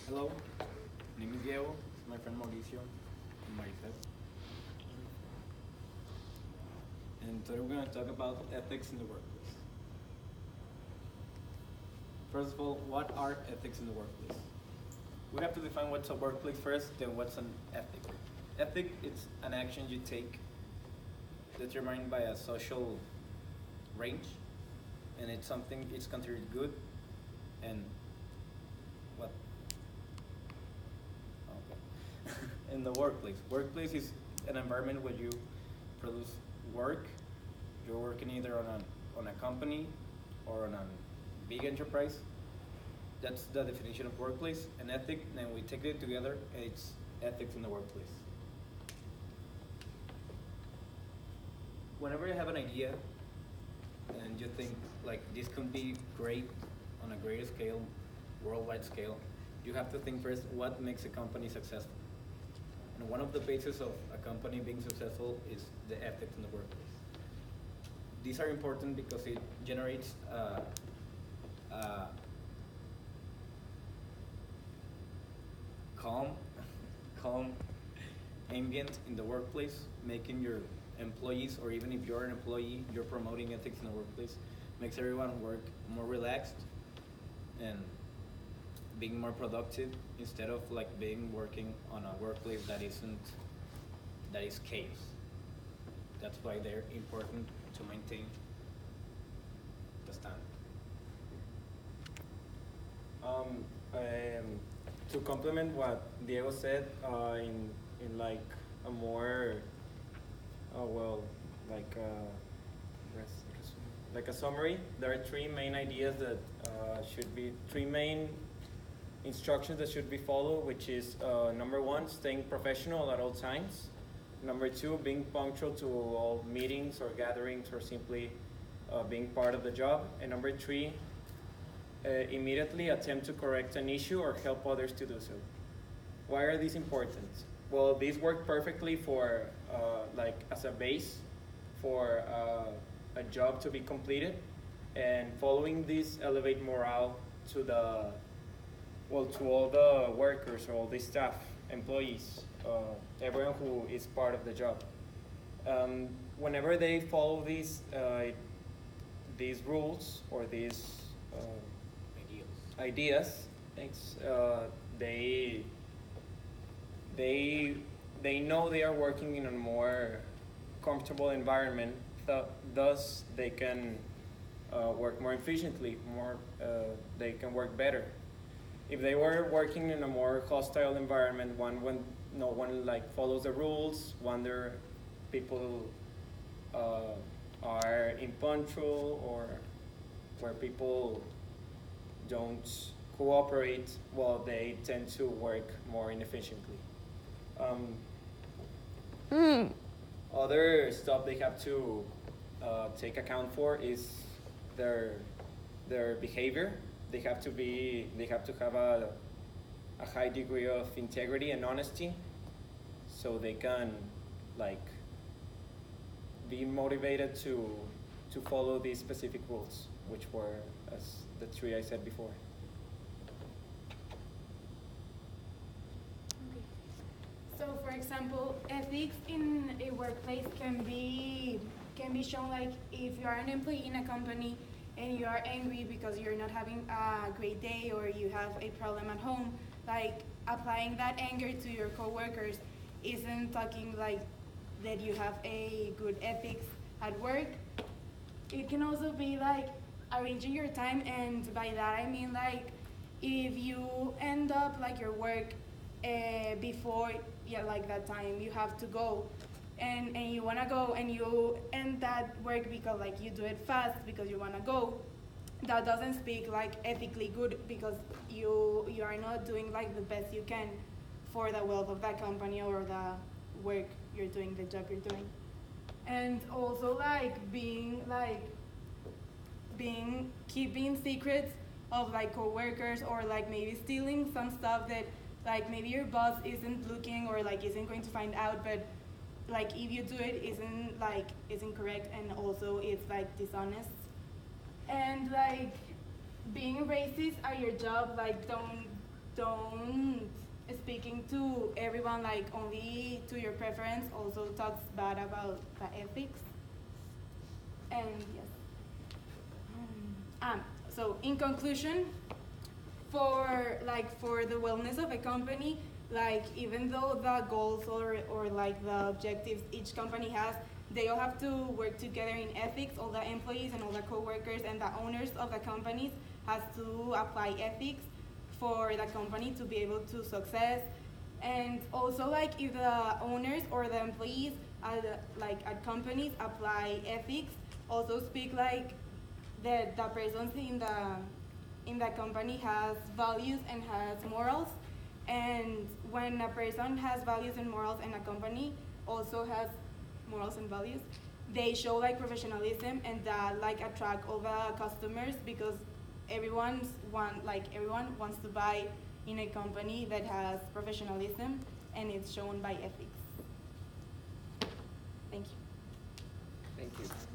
Hello, my name is Diego, my friend Mauricio, and myself. And today we're going to talk about ethics in the workplace. First of all, what are ethics in the workplace? We have to define what's a workplace first, then what's an ethic. Ethic is an action you take determined by a social range, and it's something it's considered good and what okay. In the workplace. Workplace is an environment where you produce work. You're working either on a company or on a big enterprise. That's the definition of workplace. And ethic, then we take it together, and it's ethics in the workplace. Whenever you have an idea and you think like this could be great on a greater scale, worldwide scale, you have to think first what makes a company successful. And one of the bases of a company being successful is the ethics in the workplace. These are important because it generates a calm, calm ambient in the workplace, making your employees, or even if you're an employee, you're promoting ethics in the workplace, makes everyone work more relaxed and being more productive instead of like being working on a workplace that is chaos. That's why they're important to maintain the standard. Um, um, to complement what Diego said, in like a more, well, like like a summary, there are three main ideas that should be three main instructions that should be followed, which is number one, staying professional at all times. Number two, being punctual to all meetings or gatherings or simply being part of the job. And number three, immediately attempt to correct an issue or help others to do so. Why are these important? Well, these work perfectly for like as a base for a job to be completed, and following these elevate morale to the to all the workers, all the staff, employees, everyone who is part of the job. Whenever they follow these rules or these ideas, thanks, they they they know they are working in a more comfortable environment. Thus, they can work more efficiently. They can work better. If they were working in a more hostile environment, one when no one like follows the rules, one there people are impunctual, or where people don't cooperate, well, they tend to work more inefficiently. Um, Other stuff they have to take account for is their their behavior. They have to have a high degree of integrity and honesty, so they can like be motivated to follow these specific rules, which were as the three I said before. Okay. So, for example, ethics in a workplace can be shown like if you are an employee in a company and you are angry because you're not having a great day or you have a problem at home, like applying that anger to your coworkers isn't talking like that you have a good ethics at work. It can also be like arranging your time, and by that I mean like if you end up like your work before, yeah, like that time you have to go, and you want to go and you end that work because like you do it fast because you want to go, that doesn't speak like ethically good because you are not doing like the best you can for the wealth of that company or the work you're doing, the job you're doing. And also being keeping secrets of like coworkers, or like maybe stealing some stuff that like maybe your boss isn't looking or like isn't going to find out, but like if you do it isn't correct, and also it's like dishonest. And like being racist at your job, like don't speaking to everyone like only to your preference also talks bad about the ethics. And yes. So in conclusion, for the wellness of a company, like even though the goals or like the objectives each company has, they all have to work together in ethics. All the employees and all the coworkers and the owners of the companies has to apply ethics for the company to be able to success. And also like if the owners or the employees at companies apply ethics, also speak like that the persons in the company has values and has morals. And when a person has values and morals and a company also has morals and values, they show like professionalism and that like attract all the customers because everyone wants to buy in a company that has professionalism and it's shown by ethics. Thank you. Thank you.